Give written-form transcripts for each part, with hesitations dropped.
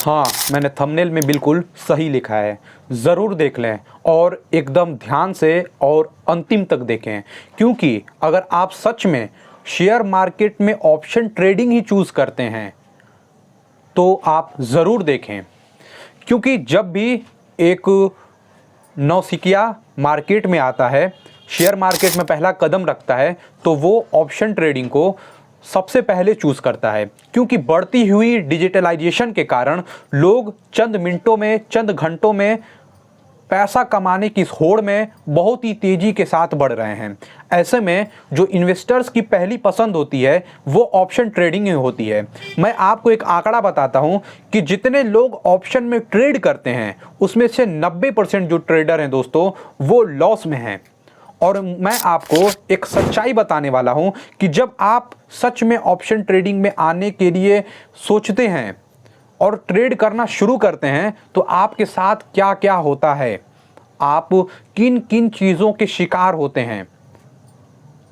हाँ, मैंने थंबनेल में बिल्कुल सही लिखा है। ज़रूर देख लें और एकदम ध्यान से और अंतिम तक देखें, क्योंकि अगर आप सच में शेयर मार्केट में ऑप्शन ट्रेडिंग ही चूज़ करते हैं तो आप ज़रूर देखें। क्योंकि जब भी एक नौसिखिया मार्केट में आता है, शेयर मार्केट में पहला कदम रखता है, तो वो ऑप्शन ट्रेडिंग को सबसे पहले चूज़ करता है। क्योंकि बढ़ती हुई डिजिटलाइजेशन के कारण लोग चंद मिनटों में, चंद घंटों में पैसा कमाने की इस होड़ में बहुत ही तेज़ी के साथ बढ़ रहे हैं। ऐसे में जो इन्वेस्टर्स की पहली पसंद होती है वो ऑप्शन ट्रेडिंग ही होती है। मैं आपको एक आंकड़ा बताता हूं कि जितने लोग ऑप्शन में ट्रेड करते हैं उसमें से 90% जो ट्रेडर हैं दोस्तों वो लॉस में हैं। और मैं आपको एक सच्चाई बताने वाला हूं कि जब आप सच में ऑप्शन ट्रेडिंग में आने के लिए सोचते हैं और ट्रेड करना शुरू करते हैं तो आपके साथ क्या क्या होता है, आप किन किन चीज़ों के शिकार होते हैं।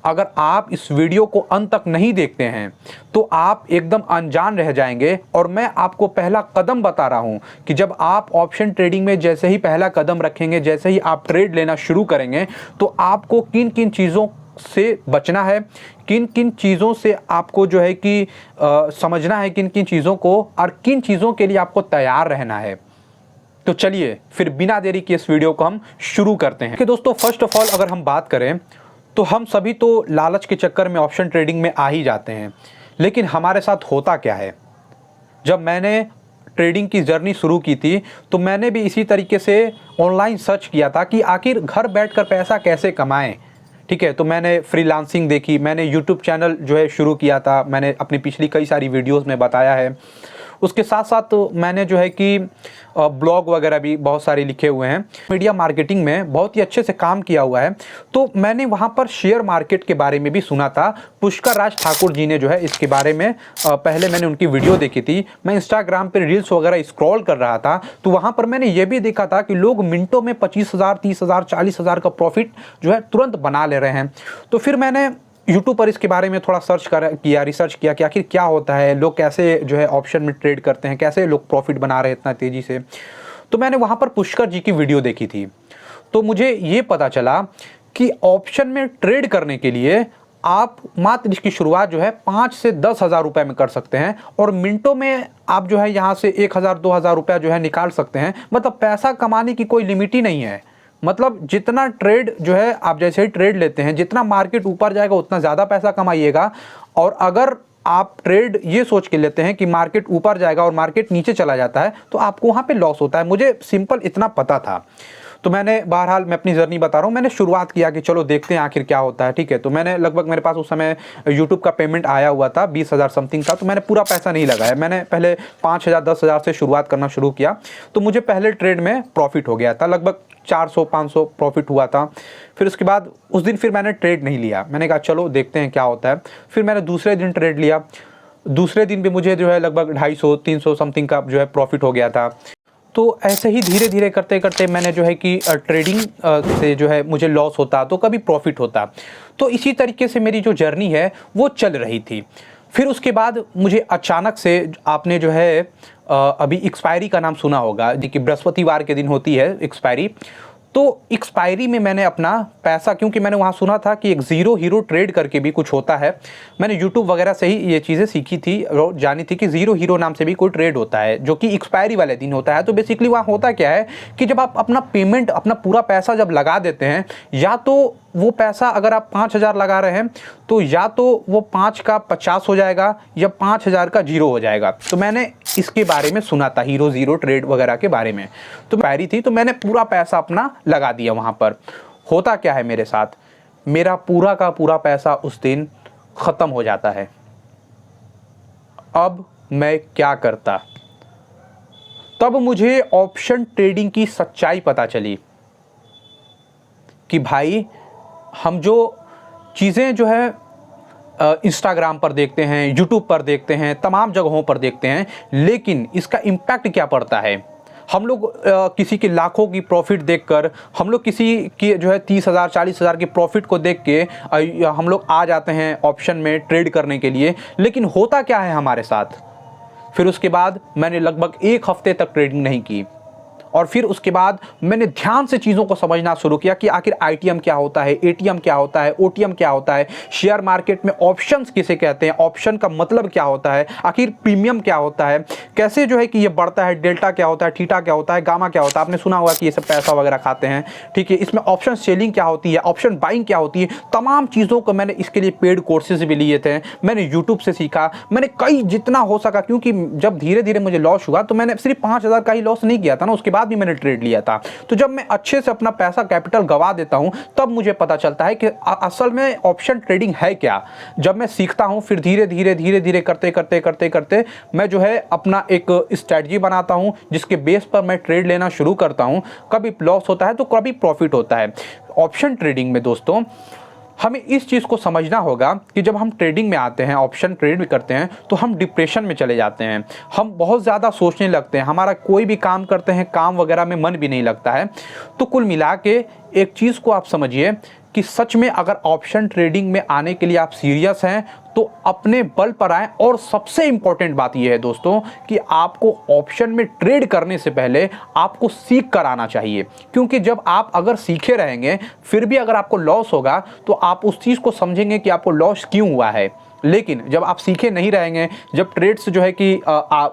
अगर आप इस वीडियो को अंत तक नहीं देखते हैं तो आप एकदम अनजान रह जाएंगे। और मैं आपको पहला कदम बता रहा हूं कि जब आप ऑप्शन ट्रेडिंग में जैसे ही पहला कदम रखेंगे, जैसे ही आप ट्रेड लेना शुरू करेंगे, तो आपको किन किन चीज़ों से बचना है, किन किन चीज़ों से आपको जो है कि समझना है, किन किन चीज़ों को, और किन चीज़ों के लिए आपको तैयार रहना है। तो चलिए फिर बिना देरी के इस वीडियो को हम शुरू करते हैं। कि दोस्तों फर्स्ट ऑफ ऑल अगर हम बात करें तो हम सभी तो लालच के चक्कर में ऑप्शन ट्रेडिंग में आ ही जाते हैं। लेकिन हमारे साथ होता क्या है, जब मैंने ट्रेडिंग की जर्नी शुरू की थी तो मैंने भी इसी तरीके से ऑनलाइन सर्च किया था कि आखिर घर बैठकर पैसा कैसे कमाएं। ठीक है, तो मैंने फ्रीलांसिंग देखी, मैंने यूट्यूब चैनल जो है शुरू किया था, मैंने अपनी पिछली कई सारी वीडियोस में बताया है। उसके साथ साथ मैंने जो है कि ब्लॉग वगैरह भी बहुत सारे लिखे हुए हैं, मीडिया मार्केटिंग में बहुत ही अच्छे से काम किया हुआ है। तो मैंने वहाँ पर शेयर मार्केट के बारे में भी सुना था। पुष्कर राज ठाकुर जी ने जो है इसके बारे में पहले मैंने उनकी वीडियो देखी थी। मैं इंस्टाग्राम पर रील्स वगैरह स्क्रॉल कर रहा था तो वहाँ पर मैंने ये भी देखा था कि लोग मिनटों में 25,000, 30,000, 40,000 का प्रॉफिट जो है तुरंत बना ले रहे हैं। तो फिर मैंने यूट्यूब पर इसके बारे में थोड़ा रिसर्च किया कि आखिर क्या होता है, लोग कैसे जो है ऑप्शन में ट्रेड करते हैं, कैसे लोग प्रॉफिट बना रहे हैं इतना तेज़ी से। तो मैंने वहाँ पर पुष्कर जी की वीडियो देखी थी। तो मुझे ये पता चला कि ऑप्शन में ट्रेड करने के लिए आप मात्र इसकी शुरुआत जो है 5 से 10,000 रुपये में कर सकते हैं और मिनटों में आप जो है यहाँ से 1,000, 2,000 रुपया जो है निकाल सकते हैं। मतलब पैसा कमाने की कोई लिमिट ही नहीं है। मतलब जितना ट्रेड जो है आप जैसे ही ट्रेड लेते हैं, जितना मार्केट ऊपर जाएगा उतना ज़्यादा पैसा कमाइएगा। और अगर आप ट्रेड ये सोच के लेते हैं कि मार्केट ऊपर जाएगा और मार्केट नीचे चला जाता है तो आपको वहाँ पे लॉस होता है। मुझे सिंपल इतना पता था। तो मैंने बहरहाल मैं अपनी जर्नी बता रहा हूँ, मैंने शुरुआत किया कि चलो देखते हैं आखिर क्या होता है। ठीक है, तो मैंने लगभग, मेरे पास उस समय यूट्यूब का पेमेंट आया हुआ था 20,000 समथिंग का। तो मैंने पूरा पैसा नहीं लगाया, मैंने पहले 5,000, 10,000 से शुरुआत करना शुरू किया। तो मुझे पहले ट्रेड में प्रॉफिट हो गया था, लगभग 400-500 प्रॉफिट हुआ था। फिर उसके बाद उस दिन फिर मैंने ट्रेड नहीं लिया। मैंने कहा चलो देखते हैं क्या होता है। फिर मैंने दूसरे दिन ट्रेड लिया। दूसरे दिन भी मुझे जो है लगभग 250-300 समथिंग का जो है प्रॉफिट हो गया था। तो ऐसे ही धीरे धीरे करते करते मैंने जो है कि ट्रेडिंग से जो है मुझे लॉस होता तो कभी प्रॉफिट होता। तो इसी तरीके से मेरी जो जर्नी है वो चल रही थी। फिर उसके बाद मुझे अचानक से, आपने जो है अभी एक्सपायरी का नाम सुना होगा, जो कि बृहस्पतिवार के दिन होती है एक्सपायरी। तो एक्सपायरी में मैंने अपना पैसा, क्योंकि मैंने वहाँ सुना था कि एक ज़ीरो हीरो ट्रेड करके भी कुछ होता है। मैंने यूट्यूब वगैरह से ही ये चीज़ें सीखी थी और जानी थी कि ज़ीरो हीरो नाम से भी कोई ट्रेड होता है जो कि एक्सपायरी वाले दिन होता है। तो बेसिकली वहाँ होता क्या है कि जब आप अपना पेमेंट, अपना पूरा पैसा जब लगा देते हैं, या तो वो पैसा अगर आप 5,000 लगा रहे हैं तो या तो वो 5 का 50 हो जाएगा या 5,000 का 0 हो जाएगा। तो मैंने इसके बारे में सुना था, हीरो ज़ीरो ट्रेड वगैरह के बारे में। तो पैरी थी तो मैंने पूरा पैसा अपना लगा दिया वहाँ पर। होता क्या है मेरे साथ, मेरा पूरा का पूरा पैसा उस दिन ख़त्म हो जाता है। अब मैं क्या करता, तब मुझे ऑप्शन ट्रेडिंग की सच्चाई पता चली कि भाई हम जो चीज़ें जो है इंस्टाग्राम पर देखते हैं, यूट्यूब पर देखते हैं, तमाम जगहों पर देखते हैं, लेकिन इसका इम्पैक्ट क्या पड़ता है। हम लोग किसी की लाखों की प्रॉफिट देखकर, हम लोग किसी की जो है 30,000, 40,000 की प्रॉफिट को देख के हम लोग आ जाते हैं ऑप्शन में ट्रेड करने के लिए। लेकिन होता क्या है हमारे साथ, फिर उसके बाद मैंने लगभग 1 हफ्ते तक ट्रेडिंग नहीं की, और फिर उसके बाद मैंने ध्यान से चीज़ों को समझना शुरू किया कि आखिर आईटीएम क्या होता है, एटीएम क्या होता है, ओटीएम क्या होता है, शेयर मार्केट में ऑप्शंस किसे कहते हैं, ऑप्शन का मतलब क्या होता है, आखिर प्रीमियम क्या होता है, कैसे जो है कि ये बढ़ता है, डेल्टा क्या होता है, थीटा क्या होता है, गामा क्या होता है। आपने सुना होगा कि ये सब पैसा वगैरह खाते हैं, ठीक है। इसमें ऑप्शन सेलिंग क्या होती है, ऑप्शन बाइंग क्या होती है, तमाम चीज़ों को मैंने इसके लिए पेड कोर्सेज भी लिए थे, मैंने यूट्यूब से सीखा, मैंने कई जितना हो सका, क्योंकि जब धीरे धीरे मुझे लॉस हुआ तो मैंने सिर्फ 5,000 का ही लॉस नहीं किया था ना, उसके बाद भी मैंने ट्रेड लिया था। तो जब मैं अच्छे से अपना पैसा कैपिटल गवा देता हूं तब मुझे पता चलता है कि असल में ऑप्शन ट्रेडिंग है क्या। जब मैं सीखता हूं फिर धीरे धीरे करते मैं जो है अपना एक स्ट्रेटजी बनाता हूं जिसके बेस पर मैं ट्रेड लेना शुरू करता हूं। कभी लॉस होता है तो कभी प्रॉफिट होता है। ऑप्शन ट्रेडिंग में दोस्तों हमें इस चीज़ को समझना होगा कि जब हम ट्रेडिंग में आते हैं, ऑप्शन ट्रेड भी करते हैं, तो हम डिप्रेशन में चले जाते हैं, हम बहुत ज़्यादा सोचने लगते हैं, हमारा कोई भी काम करते हैं काम वगैरह में मन भी नहीं लगता है। तो कुल मिला के एक चीज़ को आप समझिए कि सच में अगर ऑप्शन ट्रेडिंग में आने के लिए आप सीरियस हैं तो अपने बल पर आएं। और सबसे इंपॉर्टेंट बात यह है दोस्तों कि आपको ऑप्शन में ट्रेड करने से पहले आपको सीख कर आना चाहिए, क्योंकि जब आप अगर सीखे रहेंगे फिर भी अगर आपको लॉस होगा तो आप उस चीज़ को समझेंगे कि आपको लॉस क्यों हुआ है। लेकिन जब आप सीखे नहीं रहेंगे, जब ट्रेड्स जो है कि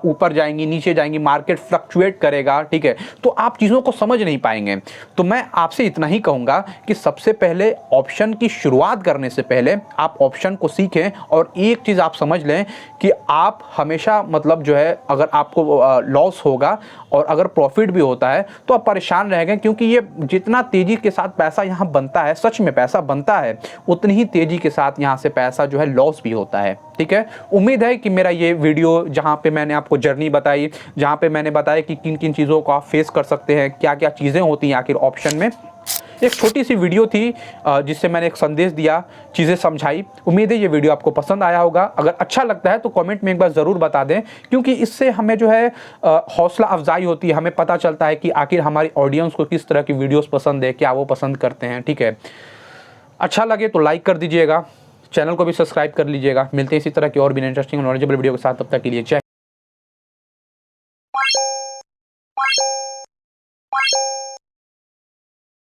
ऊपर जाएंगी नीचे जाएंगी, मार्केट फ्लक्चुएट करेगा, ठीक है, तो आप चीज़ों को समझ नहीं पाएंगे। तो मैं आपसे इतना ही कहूँगा कि सबसे पहले ऑप्शन की शुरुआत करने से पहले आप ऑप्शन को सीखें। और एक चीज़ आप समझ लें कि आप हमेशा मतलब जो है अगर आपको लॉस होगा और अगर प्रॉफिट भी होता है तो आप परेशान रहेंगे, क्योंकि ये जितना तेज़ी के साथ पैसा यहाँ बनता है, सच में पैसा बनता है, उतनी ही तेज़ी के साथ यहाँ से पैसा जो है लॉस भी होता है। ठीक है, उम्मीद है कि मेरा ये वीडियो जहाँ पे मैंने आपको जर्नी बताई, जहाँ पे मैंने बताया कि किन किन चीज़ों को आप फेस कर सकते हैं, क्या क्या चीज़ें होती हैं आखिर ऑप्शन में, एक छोटी सी वीडियो थी जिससे मैंने एक संदेश दिया, चीज़ें समझाई। उम्मीद है ये वीडियो आपको पसंद आया होगा। अगर अच्छा लगता है तो कमेंट में एक बार ज़रूर बता दें, क्योंकि इससे हमें जो है हौसला अफजाई होती है, हमें पता चलता है कि आखिर हमारी ऑडियंस को किस तरह की वीडियोस पसंद है, क्या वो पसंद करते हैं। ठीक है, अच्छा लगे तो लाइक कर दीजिएगा, चैनल को भी सब्सक्राइब कर लीजिएगा। मिलते हैं इसी तरह की और भी इंटरेस्टिंग नॉलेजेबल वीडियो के साथ, तब तक के लिए जय।